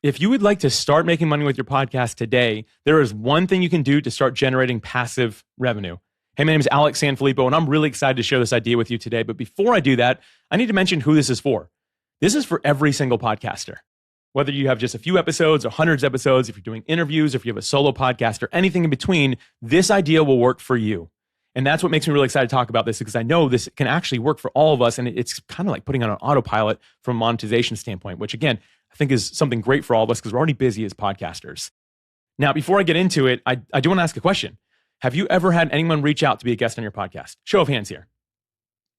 If you would like to start making money with your podcast today, there is one thing you can do to start generating passive revenue. Hey, my name is Alex Sanfilippo, and I'm really excited to share this idea with you today. But before I do that, I need to mention who this is for. This is for every single podcaster. Whether you have just a few episodes or hundreds of episodes, if you're doing interviews, if you have a solo podcast or anything in between, this idea will work for you. And that's what makes me really excited to talk about this, because I know this can actually work for all of us. And it's kind of like putting on an autopilot from a monetization standpoint, which again, I think is something great for all of us because we're already busy as podcasters. Now, before I get into it, I do want to ask a question. Have you ever had anyone reach out to be a guest on your podcast? Show of hands here.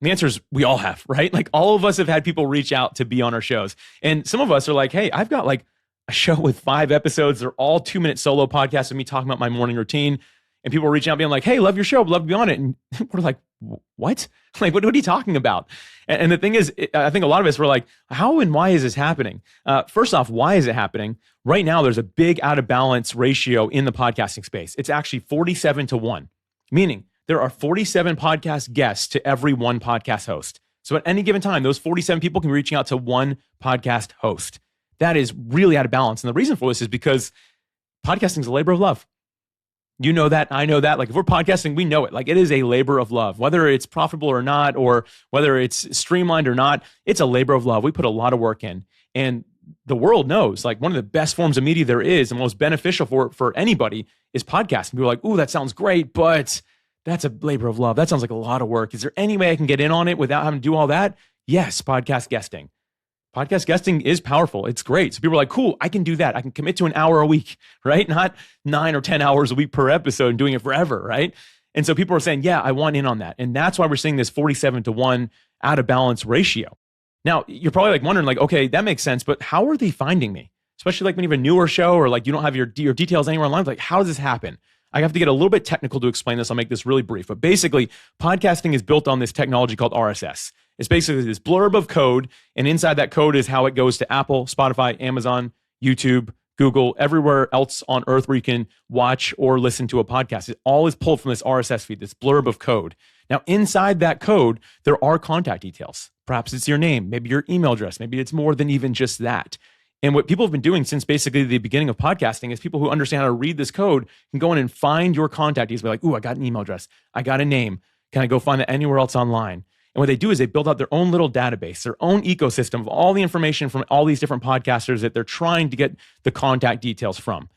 And the answer is we all have, right? Like all of us have had people reach out to be on our shows. And some of us are like, hey, I've got like a show with 5 episodes. They're all 2-minute solo podcasts of me talking about my morning routine. And people reach out being like, hey, love your show, love to be on it. And we're like, what? Like, what are you talking about? And the thing is, I think a lot of us were like, how and why is this happening? First off, why is it happening? Right now, there's a big out of balance ratio in the podcasting space. It's actually 47-1, meaning there are 47 podcast guests to every one podcast host. So at any given time, those 47 people can be reaching out to one podcast host. That is really out of balance. And the reason for this is because podcasting is a labor of love. You know that, I know that. Like if we're podcasting, we know it. Like it is a labor of love, whether it's profitable or not, or whether it's streamlined or not, it's a labor of love. We put a lot of work in, and the world knows like one of the best forms of media there is and most beneficial for anybody is podcasting. People are like, ooh, that sounds great, but that's a labor of love. That sounds like a lot of work. Is there any way I can get in on it without having to do all that? Yes, podcast guesting. Podcast guesting is powerful. It's great. So people are like, cool, I can do that. I can commit to an hour a week, right? Not 9 or 10 hours a week per episode and doing it forever, right? And so people are saying, yeah, I want in on that. And that's why we're seeing this 47-1 out of balance ratio. Now, you're probably like wondering like, okay, that makes sense, but how are they finding me? Especially like when you have a newer show or like you don't have your details anywhere online. Like, how does this happen? I have to get a little bit technical to explain this. I'll make this really brief. But basically, podcasting is built on this technology called RSS. It's basically this blurb of code, and inside that code is how it goes to Apple, Spotify, Amazon, YouTube, Google, everywhere else on earth where you can watch or listen to a podcast. It all is pulled from this RSS feed, this blurb of code. Now, inside that code, there are contact details. Perhaps it's your name, maybe your email address, maybe it's more than even just that. And what people have been doing since basically the beginning of podcasting is people who understand how to read this code can go in and find your contact details. Be like, ooh, I got an email address. I got a name. Can I go find that anywhere else online? And what they do is they build out their own little database, their own ecosystem of all the information from all these different podcasters that they're trying to get the contact details from.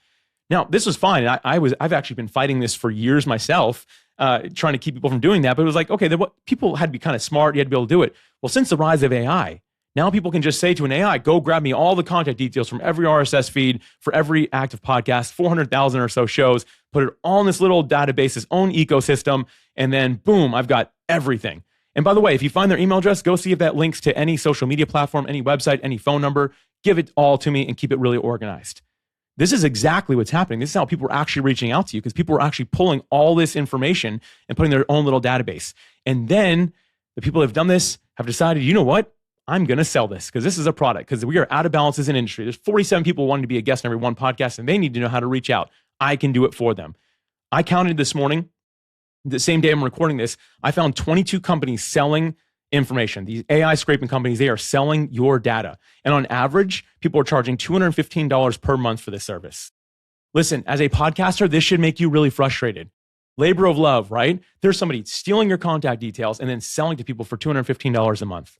Now, this was fine. I've actually been fighting this for years myself, trying to keep people from doing that. But it was like, okay, people had to be kind of smart. You had to be able to do it. Well, since the rise of AI, now people can just say to an AI, go grab me all the contact details from every RSS feed for every active podcast, 400,000 or so shows, put it all in this little database, this own ecosystem, and then boom, I've got everything. And by the way, if you find their email address, go see if that links to any social media platform, any website, any phone number. Give it all to me and keep it really organized. This is exactly what's happening. This is how people are actually reaching out to you because people are actually pulling all this information and putting their own little database. And then the people who have done this have decided, you know what? I'm going to sell this because this is a product because we are out of balance as an industry. There's 47 people wanting to be a guest on every one podcast and they need to know how to reach out. I can do it for them. I counted this morning. The same day I'm recording this, I found 22 companies selling information. These AI scraping companies, they are selling your data. And on average, people are charging $215 per month for this service. Listen, as a podcaster, this should make you really frustrated. Labor of love, right? There's somebody stealing your contact details and then selling to people for $215 a month.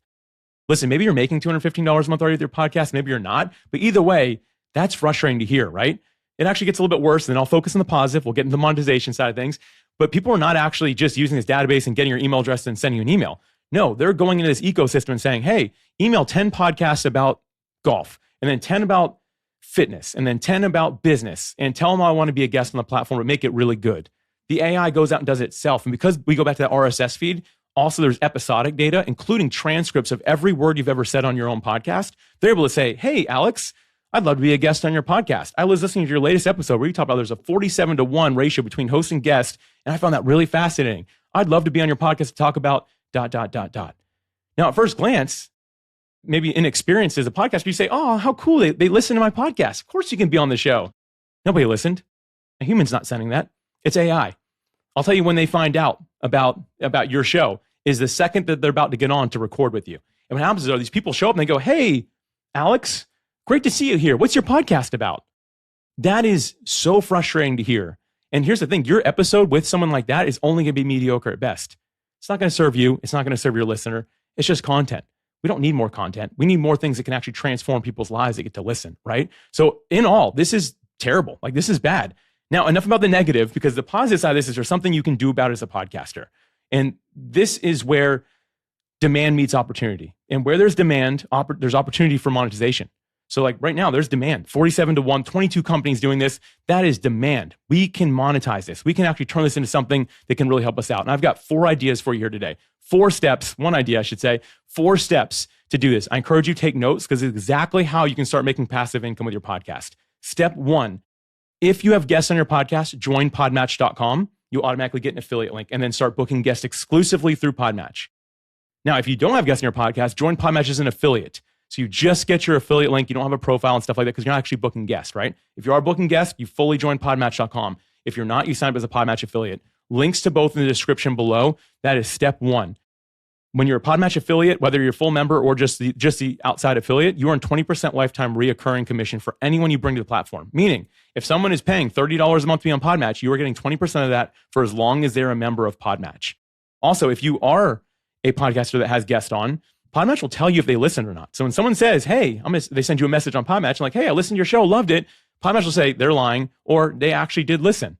Listen, maybe you're making $215 a month already with your podcast, maybe you're not, but either way, that's frustrating to hear, right? It actually gets a little bit worse, and then I'll focus on the positive. We'll get into the monetization side of things. But people are not actually just using this database and getting your email address and sending you an email. No, they're going into this ecosystem and saying, hey, email 10 podcasts about golf, and then 10 about fitness, and then 10 about business, and tell them I want to be a guest on the platform, but make it really good. The AI goes out and does it itself. And because we go back to that RSS feed, also there's episodic data, including transcripts of every word you've ever said on your own podcast. They're able to say, hey, Alex, I'd love to be a guest on your podcast. I was listening to your latest episode where you talk about there's a 47-1 ratio between host and guest, and I found that really fascinating. I'd love to be on your podcast to talk about ... Now, at first glance, maybe inexperienced as a podcaster, you say, oh, how cool, they listen to my podcast. Of course you can be on the show. Nobody listened. A human's not sending that. It's AI. I'll tell you when they find out about your show is the second that they're about to get on to record with you. And what happens is these people show up and they go, hey, Alex, Great to see you here. What's your podcast about? That is so frustrating to hear. And here's the thing, your episode with someone like that is only going to be mediocre at best. It's not going to serve you. It's not going to serve your listener. It's just content. We don't need more content. We need more things that can actually transform people's lives that get to listen, right? So in all, this is terrible. Like, this is bad. Now, enough about the negative, because the positive side of this is there's something you can do about it as a podcaster. And this is where demand meets opportunity. And where there's demand, there's opportunity for monetization. So like right now, there's demand, 47 to 1, 22 companies doing this. That is demand. We can monetize this. We can actually turn this into something that can really help us out. And I've got 4 ideas for you here today. 4 steps, 1 idea, I should say, 4 steps to do this. I encourage you to take notes because it's exactly how you can start making passive income with your podcast. Step 1, if you have guests on your podcast, join podmatch.com. You'll automatically get an affiliate link and then start booking guests exclusively through PodMatch. Now, if you don't have guests on your podcast, join PodMatch as an affiliate. So you just get your affiliate link. You don't have a profile and stuff like that because you're not actually booking guests, right? If you are booking guests, you fully join podmatch.com. If you're not, you sign up as a PodMatch affiliate. Links to both in the description below. That is step 1. When you're a PodMatch affiliate, whether you're a full member or just the outside affiliate, you earn 20% lifetime reoccurring commission for anyone you bring to the platform. Meaning, if someone is paying $30 a month to be on PodMatch, you are getting 20% of that for as long as they're a member of PodMatch. Also, if you are a podcaster that has guests on, PodMatch will tell you if they listened or not. So when someone says, hey, they send you a message on PodMatch, like, hey, I listened to your show, loved it. PodMatch will say they're lying or they actually did listen.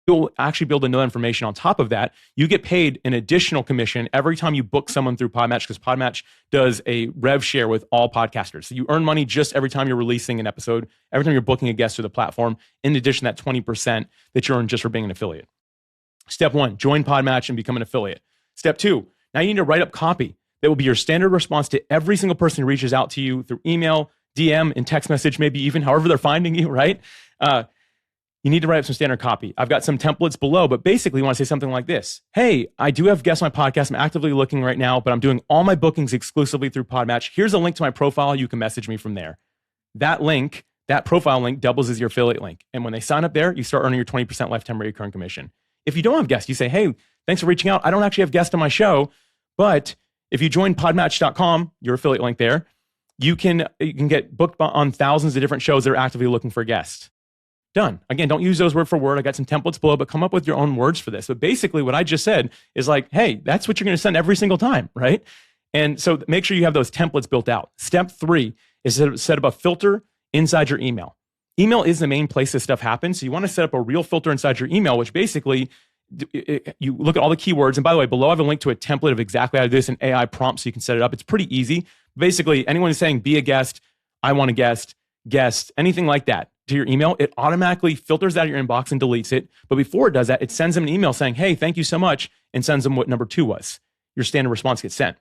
You'll actually be able to know information on top of that. You get paid an additional commission every time you book someone through PodMatch because PodMatch does a rev share with all podcasters. So you earn money just every time you're releasing an episode, every time you're booking a guest to the platform, in addition to that 20% that you earn just for being an affiliate. Step 1, join PodMatch and become an affiliate. Step 2, now you need to write up copy that will be your standard response to every single person who reaches out to you through email, DM, and text message, maybe even however they're finding you, right? You need to write up some standard copy. I've got some templates below, but basically you want to say something like this. Hey, I do have guests on my podcast. I'm actively looking right now, but I'm doing all my bookings exclusively through PodMatch. Here's a link to my profile. You can message me from there. That link, that profile link, doubles as your affiliate link. And when they sign up there, you start earning your 20% lifetime recurring commission. If you don't have guests, you say, hey, thanks for reaching out. I don't actually have guests on my show, but if you join podmatch.com, your affiliate link there, you can get booked on thousands of different shows that are actively looking for guests. Done. Again, don't use those word for word. I got some templates below, but come up with your own words for this. But basically what I just said is like, hey, that's what you're going to send every single time, right? And so make sure you have those templates built out. Step 3 is to set up a filter inside your email. Email is the main place this stuff happens. So you want to set up a real filter inside your email, which basically you look at all the keywords. And by the way, below I have a link to a template of exactly how to do this in AI prompts so you can set it up. It's pretty easy. Basically, anyone is saying, be a guest, I want a guest, anything like that to your email, it automatically filters out of your inbox and deletes it. But before it does that, it sends them an email saying, hey, thank you so much, and sends them what number 2 was. Your standard response gets sent.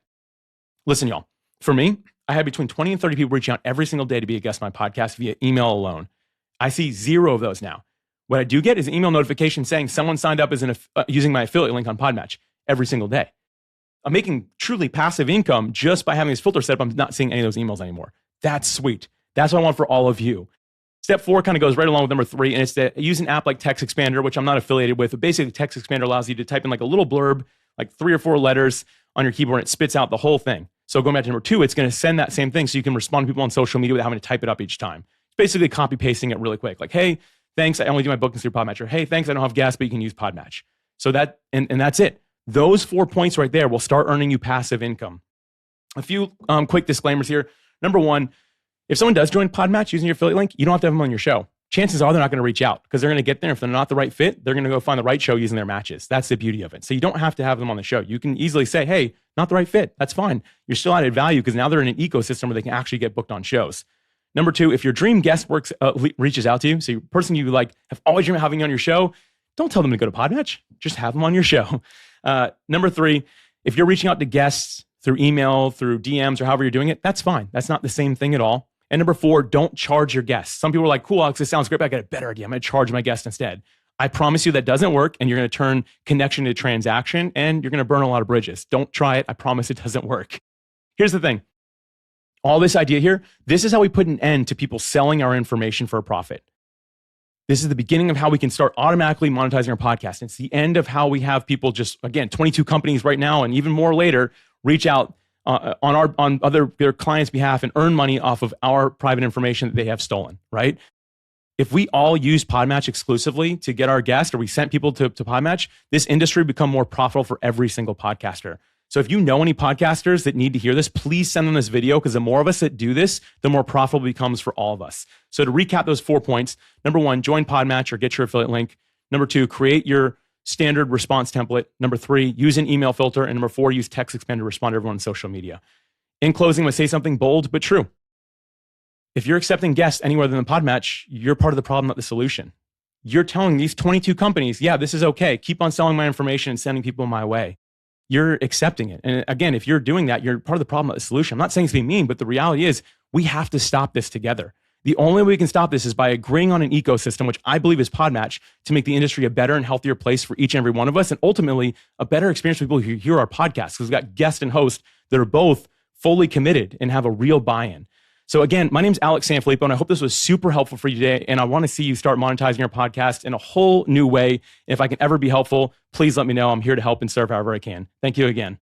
Listen, y'all, for me, I had between 20 and 30 people reaching out every single day to be a guest on my podcast via email alone. I see 0 of those now. What I do get is an email notification saying someone signed up as using my affiliate link on PodMatch every single day. I'm making truly passive income just by having this filter set up. I'm not seeing any of those emails anymore. That's sweet. That's what I want for all of you. Step 4 kind of goes right along with number 3, and it's to use an app like Text Expander, which I'm not affiliated with, but basically Text Expander allows you to type in like a little blurb, like 3 or 4 letters on your keyboard, and it spits out the whole thing. So going back to number 2, it's going to send that same thing so you can respond to people on social media without having to type it up each time. It's basically copy pasting it really quick. Like, hey, thanks, I only do my bookings through PodMatch. Or, hey, thanks, I don't have guests, but you can use PodMatch. So that, and that's it. Those 4 points right there will start earning you passive income. A few quick disclaimers here. Number 1, if someone does join PodMatch using your affiliate link, you don't have to have them on your show. Chances are they're not going to reach out because they're going to get there. If they're not the right fit, they're going to go find the right show using their matches. That's the beauty of it. So you don't have to have them on the show. You can easily say, hey, not the right fit. That's fine. You're still added value because now they're in an ecosystem where they can actually get booked on shows. Number 2, if your dream guest reaches out to you, so your person you like have always dreamed of having on your show, don't tell them to go to PodMatch. Just have them on your show. Number 3, if you're reaching out to guests through email, through DMs, or however you're doing it, that's fine. That's not the same thing at all. And number 4, don't charge your guests. Some people are like, cool, Alex, this sounds great, but I got a better idea. I'm going to charge my guest instead. I promise you that doesn't work, and you're going to turn connection to transaction, and you're going to burn a lot of bridges. Don't try it. I promise it doesn't work. Here's the thing. All this idea here, this is how we put an end to people selling our information for a profit. This is the beginning of how we can start automatically monetizing our podcast. It's the end of how we have people just, again, 22 companies right now and even more later reach out on their clients' behalf and earn money off of our private information that they have stolen, right? If we all use PodMatch exclusively to get our guests, or we sent people to PodMatch, this industry would become more profitable for every single podcaster. So if you know any podcasters that need to hear this, please send them this video, because the more of us that do this, the more profitable it becomes for all of us. So to recap those 4 points, number 1, join PodMatch or get your affiliate link. Number 2, create your standard response template. Number 3, use an email filter. And number 4, use TextExpander to respond to everyone on social media. In closing, I'm going to say something bold but true. If you're accepting guests anywhere than the PodMatch, you're part of the problem, not the solution. You're telling these 22 companies, yeah, this is okay. Keep on selling my information and sending people my way. You're accepting it. And again, if you're doing that, you're part of the problem, not the solution. I'm not saying it's being mean, but the reality is we have to stop this together. The only way we can stop this is by agreeing on an ecosystem, which I believe is PodMatch, to make the industry a better and healthier place for each and every one of us, and ultimately a better experience for people who hear our podcast, because we've got guest and host that are both fully committed and have a real buy-in. So again, my name's Alex Sanfilippo, and I hope this was super helpful for you today. And I want to see you start monetizing your podcast in a whole new way. If I can ever be helpful, please let me know. I'm here to help and serve however I can. Thank you again.